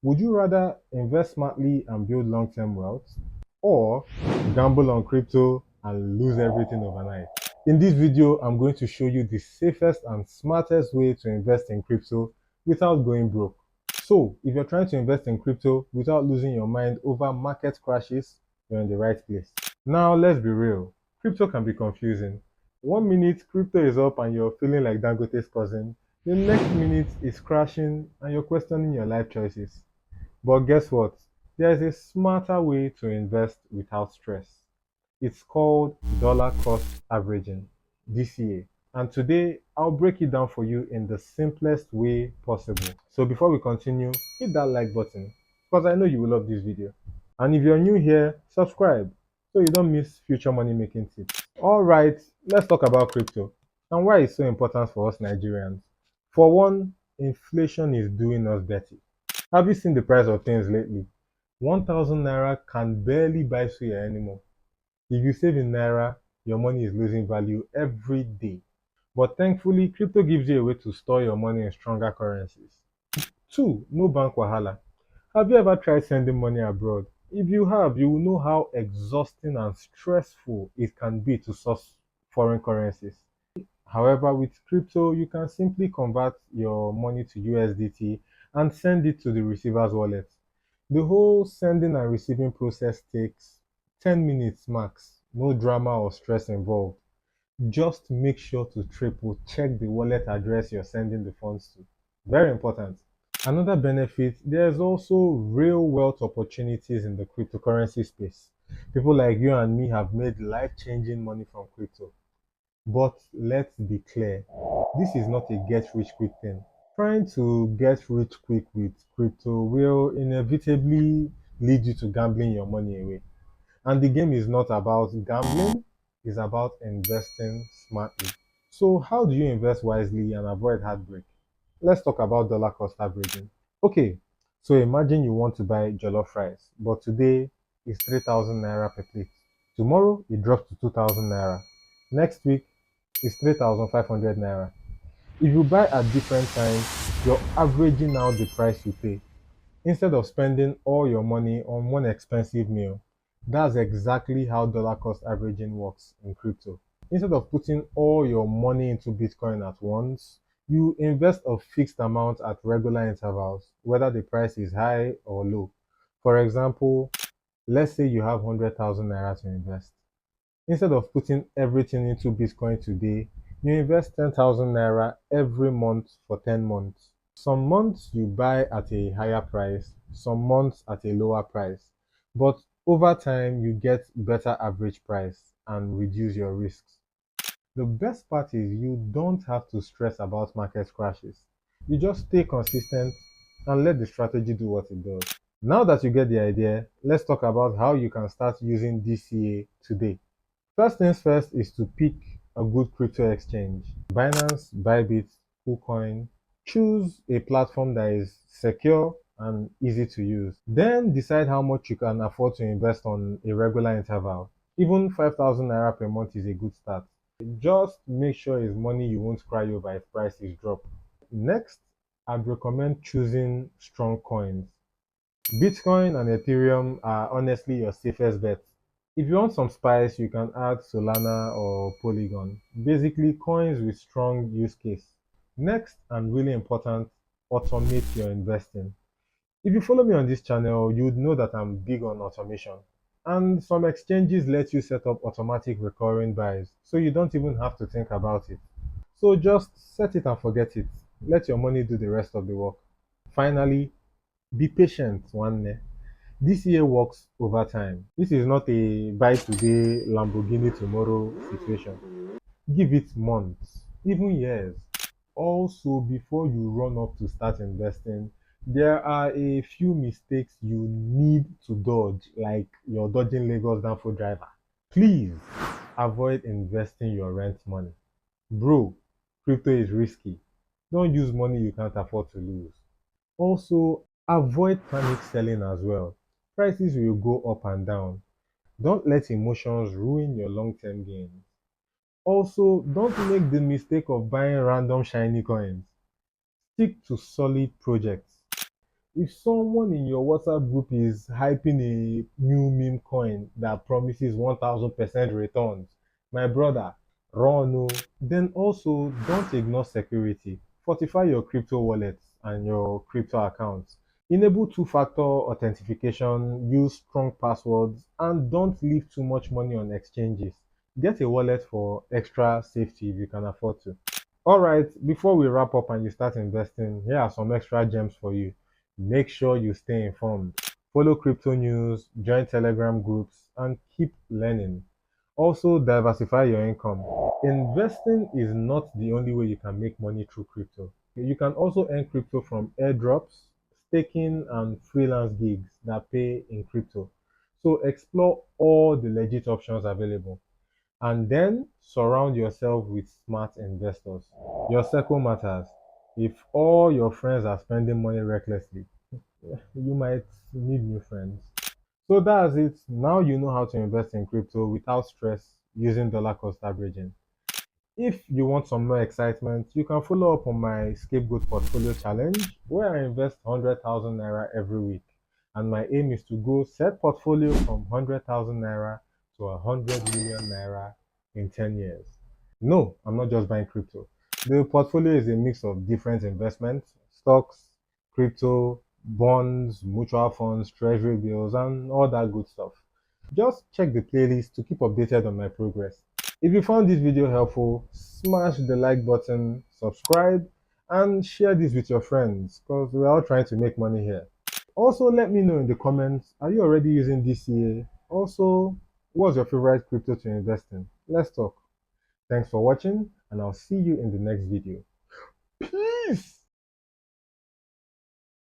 Would you rather invest smartly and build long-term wealth, or gamble on crypto and lose everything overnight? In this video, I'm going to show you the safest and smartest way to invest in crypto without going broke. So, if you're trying to invest in crypto without losing your mind over market crashes, you're in the right place. Now, let's be real. Crypto can be confusing. One minute, crypto is up and you're feeling like Dangote's cousin. The next minute, it's crashing and you're questioning your life choices. But guess what? There's a smarter way to invest without stress. It's called dollar cost averaging, DCA. And today I'll break it down for you in the simplest way possible. So before we continue, hit that like button because I know you will love this video. And if you're new here, subscribe so you don't miss future money making tips. All right, let's talk about crypto and why it's so important for us Nigerians. For one, inflation is doing us dirty. Have you seen the price of things lately? 1,000 naira can barely buy suya anymore. If you save in naira, your money is losing value every day. But thankfully, crypto gives you a way to store your money in stronger currencies. Two, no bank wahala. Have you ever tried sending money abroad? If you have, you will know how exhausting and stressful it can be to source foreign currencies. However, with crypto, you can simply convert your money to USDT and send it to the receiver's wallet. The whole sending and receiving process takes 10 minutes max. No drama or stress involved. Just make sure to triple check the wallet address you're sending the funds to. Very important. Another benefit, there's also real wealth opportunities in the cryptocurrency space. People like you and me have made life-changing money from crypto. But let's be clear, this is not a get rich quick thing. Trying to get rich quick with crypto will inevitably lead you to gambling your money away. And the game is not about gambling, it's about investing smartly. So, how do you invest wisely and avoid heartbreak? Let's talk about dollar cost averaging. Okay, so imagine you want to buy jollof rice, but today it's 3,000 naira per plate. Tomorrow it drops to 2,000 naira. Next week it's 3,500 naira. If you buy at different times, you're averaging out the price you pay instead of spending all your money on one expensive meal. That's exactly how dollar cost averaging works in crypto. Instead of putting all your money into Bitcoin at once, you invest a fixed amount at regular intervals, whether the price is high or low. For example, let's say you have 100,000 naira to invest. Instead of putting everything into Bitcoin today, you invest 10,000 naira every month for 10 months. Some months you buy at a higher price, some months at a lower price. But over time, you get better average price and reduce your risks. The best part is you don't have to stress about market crashes. You just stay consistent and let the strategy do what it does. Now that you get the idea, let's talk about how you can start using DCA today. First things first is to pick a good crypto exchange. Binance, Bybit, KuCoin. Choose a platform that is secure and easy to use. Then decide how much you can afford to invest on a regular interval. Even 5,000 naira per month is a good start. Just make sure it's money you won't cry over if prices drop. Next, I'd recommend choosing strong coins. Bitcoin and Ethereum are honestly your safest bet. If you want some spice, you can add Solana or Polygon. Basically, coins with strong use case. Next, and really important, automate your investing. If you follow me on this channel, you would know that I'm big on automation. And some exchanges let you set up automatic recurring buys, so you don't even have to think about it. So just set it and forget it. Let your money do the rest of the work. Finally, be patient, one. This year works over time. This is not a buy today, Lamborghini tomorrow situation. Give it months, even years. Also, before you run up to start investing, there are a few mistakes you need to dodge, like you're dodging Lagos Danfo driver. Please avoid investing your rent money. Bro, crypto is risky. Don't use money you can't afford to lose. Also, avoid panic selling as well. Prices will go up and down. Don't let emotions ruin your long-term gains. Also, don't make the mistake of buying random shiny coins. Stick to solid projects. If someone in your WhatsApp group is hyping a new meme coin that promises 1000% returns, my brother, run o. Then also don't ignore security. Fortify your crypto wallets and your crypto accounts. Enable two-factor authentication, use strong passwords, and don't leave too much money on exchanges. Get a wallet for extra safety if you can afford to. All right, before we wrap up and you start investing, here are some extra gems for you. Make sure you stay informed. Follow crypto news, join Telegram groups, and keep learning. Also, diversify your income. Investing is not the only way you can make money through crypto. You can also earn crypto from airdrops, staking, and freelance gigs that pay in crypto. So, explore all the legit options available. And then surround yourself with smart investors. Your circle matters. If all your friends are spending money recklessly, you might need new friends. So that's it. Now you know how to invest in crypto without stress using dollar cost averaging. If you want some more excitement, you can follow up on my Scapegoat Portfolio Challenge, where I invest 100,000 Naira every week. And my aim is to grow said portfolio from 100,000 Naira to 100 million Naira in 10 years. No, I'm not just buying crypto. The portfolio is a mix of different investments: stocks, crypto, bonds, mutual funds, treasury bills, and all that good stuff. Just check the playlist to keep updated on my progress. If you found this video helpful, smash the like button, subscribe, and share this with your friends because we're all trying to make money here. Also, let me know in the comments, are you already using DCA? Also, what's your favorite crypto to invest in? Let's talk. Thanks for watching, and I'll see you in the next video. Peace!